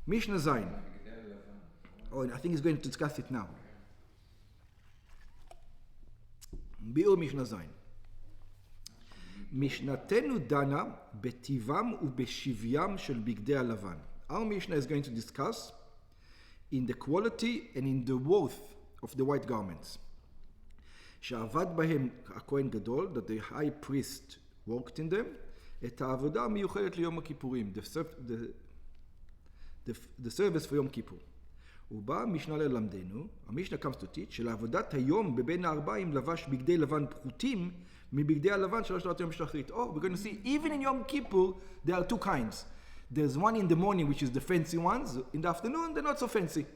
Mishnah Zayin. Oh, I think he's going to discuss it now. ביאור משנה זין. משנתנו דנה בטיבם ובשוויים של בגדי הלבן. Our Mishnah is going to discuss in the quality and in the worth of the white garments. שעבד בהם הכהן גדול, that the high priest worked in them, את העבודה המיוחדת ליום הכיפורים, the service for יום כיפור. ובא המשנה ללמדנו, המשנה comes to teach, שלעבודת היום בבין הארבעים לבש בגדי לבן פחותים מבגדי הלבן של השתלת יום שחרית. Oh, we're going to see, even in Yom Kippur, there are two kinds. There's one in the morning, which is the fancy ones. In the afternoon, they're not so fancy.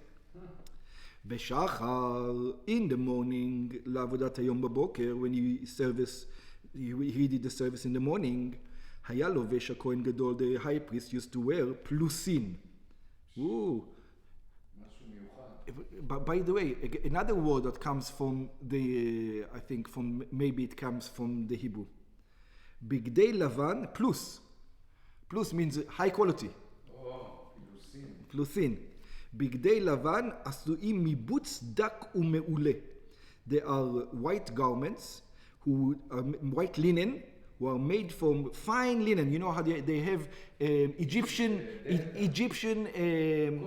בשחר, in the morning, לעבודת היום בבוקר, when he did the service in the morning, היה לובש הכהן גדול, the high priest used to wear פלוסין. Ooh. By the way, another word that comes from the, I think maybe it comes from the Hebrew. בגדי לבן, plus. Plus means high quality. Oh, פלוסין. בגדי לבן עשויים מבוץ דק ומעולה. They are white garments, white linen, who are made from fine linen. You know how they have Egyptian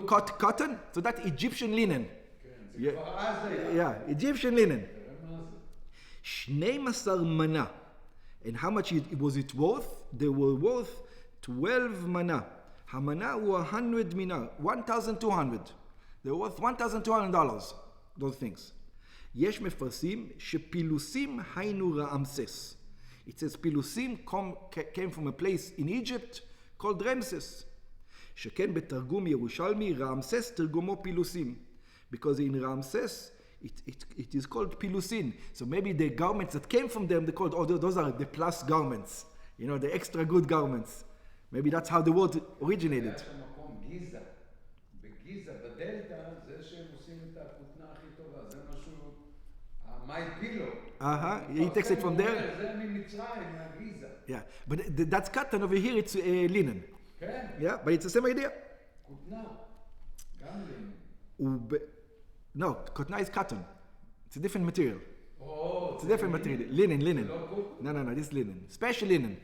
cotton? So that's Egyptian linen. Yeah, Egyptian linen. 12 mana. And how much was it worth? They were worth 12 mana. Hamana were 100 mina, 1,200. They were worth $1,200, those things. יש מפרשים שפילוסים היינו רעמסס. It says פילוסים came from a place in Egypt called Ramses. שכן בתרגום ירושלמי רעמסס תרגומו פילוסים. Because in Ramses it is called pilusin. So maybe the garments that came from them, they called, oh, those are the plus garments. You know, the extra good garments. Maybe that's how the word originated. גיזה. בגיזה, בדלתא, זה שהם עושים את הכותנה הכי טובה, זה משהו, המאי פילו. He takes it from there. זה ממצרים, מהגיזה. Yeah, but that's cotton over here, it's linen. כן. Yeah, but it's the same idea. כותנה, גם לinen. No, kotna is cotton. It's a different material. Oh, it's a different material. Linen. No, this is linen. Special linen.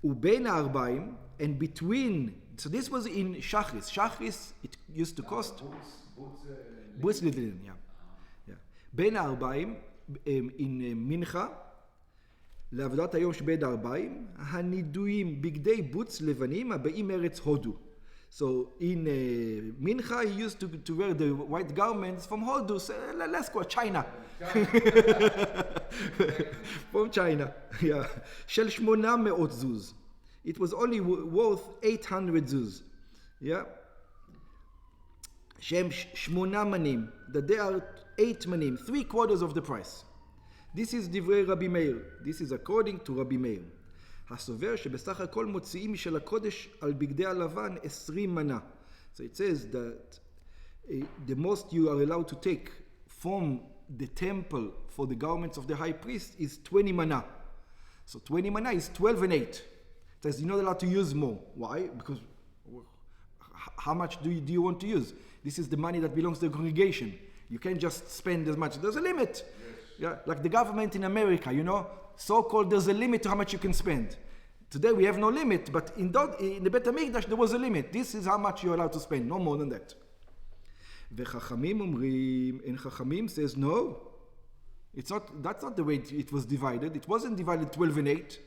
Ubein ha'arba'im, and between, so this was in Shachris. Shachris, it used to cost. Boots linen, yeah. Bein ha'arba'im, in Mincha, לעבודת היום שבין הארבעים, הנידויים בגדי בוץ לבנים הבאים מארץ הודו. So in Mincha, he used to wear the white garments from Hodu, so let's go China. From China, yeah. של 800 זוז. It was only worth 800 זוז. Yeah. שהם 8 מנים. That they are 8 מנים, 3/4 of the price. This is דברי רבי מאיר. This is according to רבי מאיר. הסובר שבסך הכל מוציאים משל הקודש על בגדי הלבן 20 מנה. So it says that the most you are allowed to take from the temple for the garments of the high priest is 20 mana. So 20 mana is 12 and 8. It says you're not allowed to use more. Why? Because how much do you want to use? This is the money that belongs to the congregation. You can't just spend as much. There's a limit. Yes. Yeah, like the government in America, you know, so-called there's a limit to how much you can spend. Today we have no limit, but in the Bet HaMikdash there was a limit. This is how much you're allowed to spend, no more than that. וחכמים אומרים, and Chachamim says no. That's not the way it was divided. It wasn't divided 12 and 8.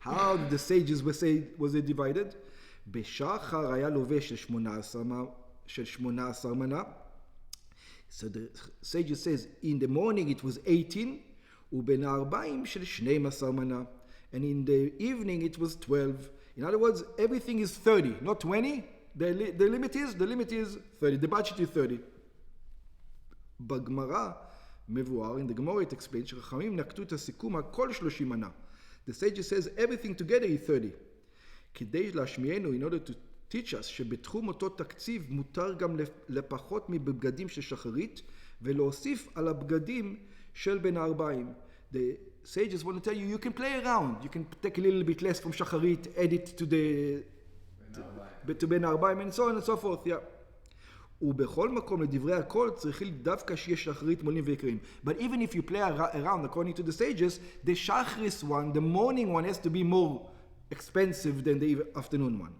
How did the sages was it divided? בשחר היה לובש של 18 מנה. So the sages says in the morning it was 18. ובין הארבעים של 12 מנה. And in the evening it was 12. In other words, everything is 30, not 20. The limit is 30. The budget is 30. בגמרא מבואר, in the Gemara it explains, שחכמים נקטו את הסיכום הכל 30 מנה. The sage says everything together is 30. כדי להשמיענו, in order to teach us, שבתחום אותו תקציב מותר גם לפחות מבגדים של שחרית, ולהוסיף על הבגדים של בין הארבעים. The sages want to tell you can play around. You can take a little bit less from shacharit, add it to the Ben Arbaim, and so on and so forth. Yeah. ובכל מקום לדברי הכל צריכים דווקא שיהיה שחרית מונים ויקרים. But even if you play around according to the sages, the shachris one, the morning one, has to be more expensive than the afternoon one.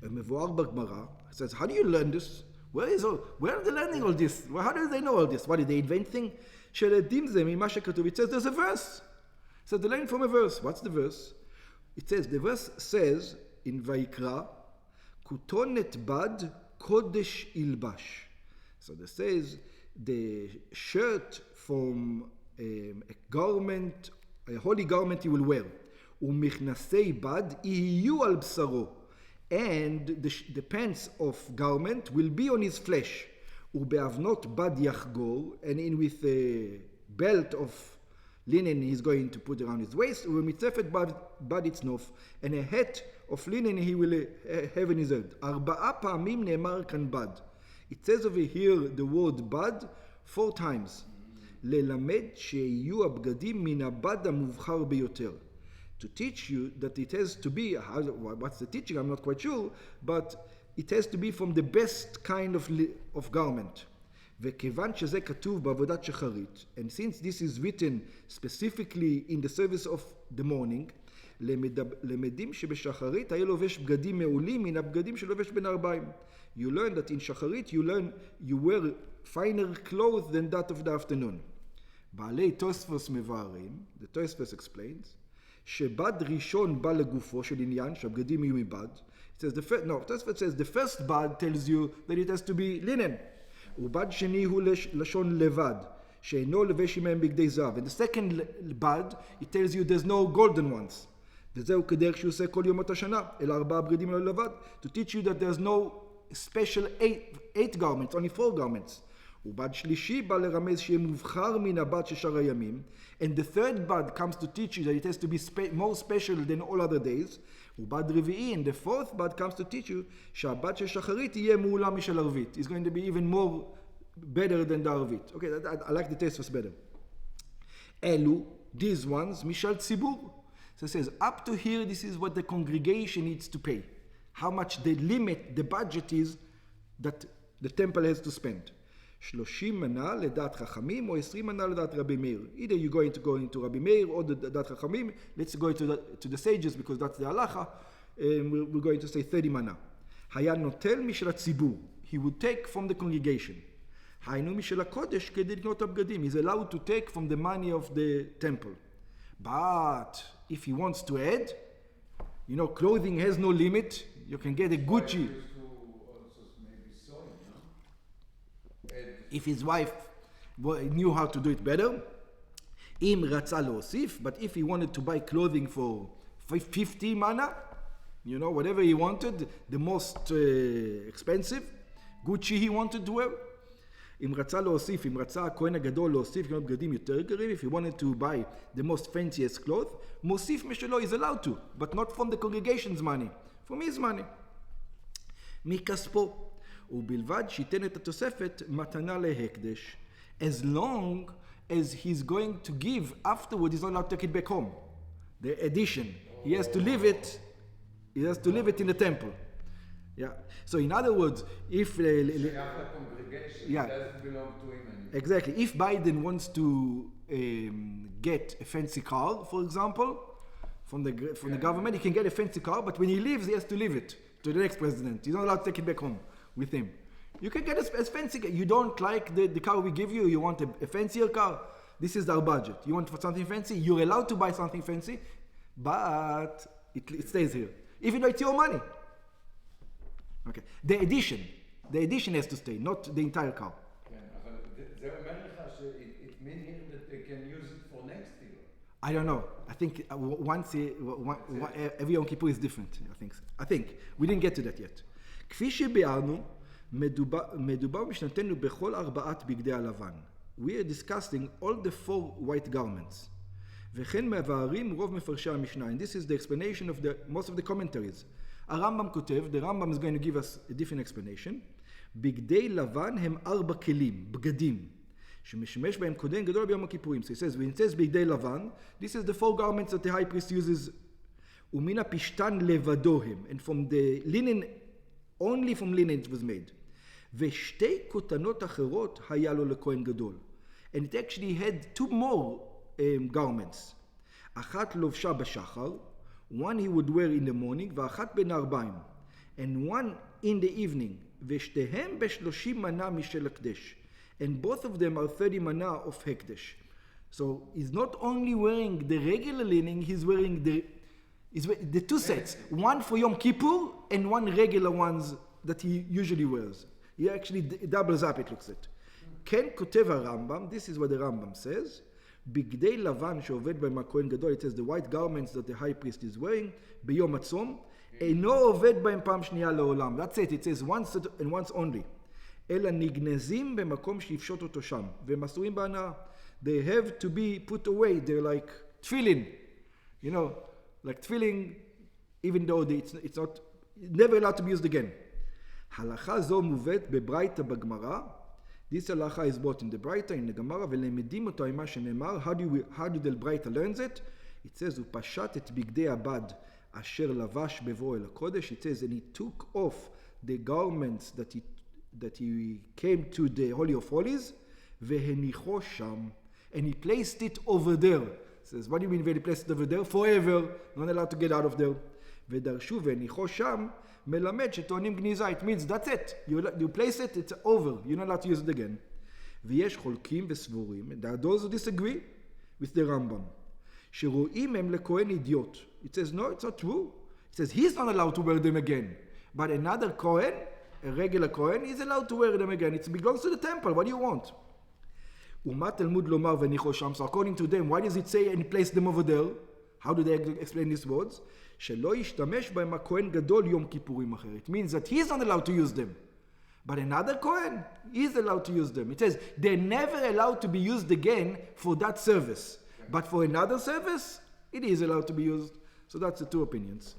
מבואר בגמרא, says, how do you learn this? Where are they learning all this? How do they know all this? What, did they invent things? שלדים זה ממה שכתוב. It says there's a verse. It says they're learning from a verse. What's the verse? It says, the verse says in Vayikra, כותונת בד קודש ילבש. So it says the shirt from a garment, a holy garment he will wear. ומכנסי בד יהיו על בשרו. And the pants of garment will be on his flesh. ובאבנות בד יחגור, and in with a belt of linen he's going to put around his waist, ובמצפת בד יצנוף, and a hat of linen he will have in his head. 4 פעמים נאמר כאן בד. It says over here the word bad 4 times. ללמד שיהיו הבגדים מן הבד המובחר ביותר. To teach you that it has to be, what's the teaching, I'm not quite sure, but it has to be from the best kind of garment. וכיוון שזה כתוב בעבודת שחרית, and since this is written specifically in the service of the morning, למדים שבשחרית היה לובש בגדים מעולים מן הבגדים שלובש בין ארבעים. You learn that in שחרית you wear finer clothes than that of the afternoon. בעלי תוספוס מבארים, the Tosfos explains, שבד ראשון בא לגופו של עניין, שהבגדים יהיו מבד. It says Tosfos says the first bad tells you that it has to be linen. ובד שני הוא לשון לבד, שאינו לבש עמהם בגדי זהב. And the second bad, it tells you there's no golden ones. וזהו כדרך שהוא עושה כל יומות השנה, אלא 4 בגדים לא לבד. To teach you that there's no special 8 garments, only 4 garments. ובד שלישי בא לרמז שיהיה מובחר מן הבד של שאר הימים. And the third bad comes to teach you that it has to be more special than all other days. ובד רביעי, and the fourth bad comes to teach you שהבד של שחרית יהיה מעולם משל ערבית. It's going to be even more better than the ערבית. Okay, I like the Tosfos better. אלו, these ones, משל ציבור. So it says, up to here, this is what the congregation needs to pay. How much the limit, the budget is that the temple has to spend. 30 מנה לדעת חכמים או 20 מנה לדעת רבי מאיר. Either you're going to go into רבי מאיר or לדעת חכמים. Let's go to the sages because that's the halacha. We're going to say 30 מנה. היה נוטל משל הציבור. He would take from the congregation. היינו משל הקודש כדי לקנות הבגדים. He's allowed to take from the money of the temple. But if he wants to add, clothing has no limit. You can get a Gucci. If his wife knew how to do it better, אם רצה להוסיף, but if he wanted to buy clothing for 50 mana, whatever he wanted, the most expensive, Gucci he wanted to wear, אם רצה להוסיף, אם רצה הכהן הגדול להוסיף כמה בגדים יותר יקרים, if he wanted to buy the most fanciest clothes, מוסיף משלו, is allowed to, but not from the congregation's money, from his money. מכספו. ובלבד שייתן את התוספת מתנה להקדש. As long as he's going to give afterward, he's not allowed to take it back home. The addition. He has to leave it in the temple. Yeah. So in other words, if the congregation doesn't belong to him anymore. Exactly. If Biden wants to get a fancy car, for example, from the government, he can get a fancy car, but when he leaves, he has to leave it to the next president. He's not allowed to take it back home with him. You can get a fancy car. You don't like the car we give you, you want a fancier car. This is our budget. You want something fancy, you're allowed to buy something fancy, but it stays here. Even though it's your money. Okay. The addition has to stay, not the entire car. אבל זה אומר לך it means here that they can use it for next year. I don't know. I think every Yom Kippur is different. I think. We didn't get to that yet. כפי שביארנו, מדובר משנתנו בכל 4 בגדי הלבן. We are discussing all the 4 white garments. וכן מבארים רוב מפרשי המשנה. And this is the explanation of most of the commentaries. הרמב"ם כותב, the Rambam is going to give us a different explanation. בגדי לבן הם 4 כלים, בגדים, שמשמש בהם כהן גדול ביום הכיפורים. So he says, when it says בגדי לבן, this is the 4 garments that the high priest uses. ומן הפשתן לבדו הם. And from the linen, only from linen it was made. ושתי כותנות אחרות היה לו לכהן גדול. And it actually had two more garments. אחת לובשה בשחר, one he would wear in the morning, ואחת בין הערביים. And one in the evening, ושתיהם ב30 מנה משל הקדש. And both of them are 30 mana of hekdesh. So he's not only wearing the regular linen, he's wearing the two sets. One for Yom Kippur and one regular ones that he usually wears. He actually doubles up, it looks like. כן כותב הרמב"ם, this is what the Rambam says, בגדי לבן שעובד בהם הכהן גדול, it says the white garments that the high priest is wearing, ביום הצום, אינו עובד בהם פעם שנייה לעולם. That's it, it says once and once only. אלא נגנזים במקום שיפשוט אותו שם, והם אסורים בהנאה. They have to be put away, they're like tefillin, you know, like tefillin, even though it's not, never allowed to be used again. הלכה זו מובאת בברייתא בגמרא, this halacha is brought in the Braita, in the Gemara, ולמדים אותו עם מה שנאמר, how do the Braita learns it? It says, הוא פשט את בגדי הבד אשר לבש בבואו אל הקודש, it says, and he took off the garments that he came to the Holy of Holies, והניחו שם, and he placed it over there. It says, what do you mean when he placed it over there? Forever, not allowed to get out of there. ודרשו והניחו שם, מלמד שטוענים גניזה, it means that's it. You place it, it's over. You're not allowed to use it again. ויש חולקים וסבורים, and there are those who disagree with the Rambam, שרואים הם לכהן אידיוט. It says, no, it's not true. It says, he's not allowed to wear them again. But another Kohen, a regular Kohen, is allowed to wear them again. It belongs to the temple. What do you want? ומה תלמוד לומר וניחו שם? So according to them, why does it say and he placed them over there? How do they explain these words? שלא ישתמש בהם הכהן גדול יום כיפורים אחר. It means that he's not allowed to use them. But another Kohen is allowed to use them. It says they're never allowed to be used again for that service. But for another service, it is allowed to be used. So that's the two opinions.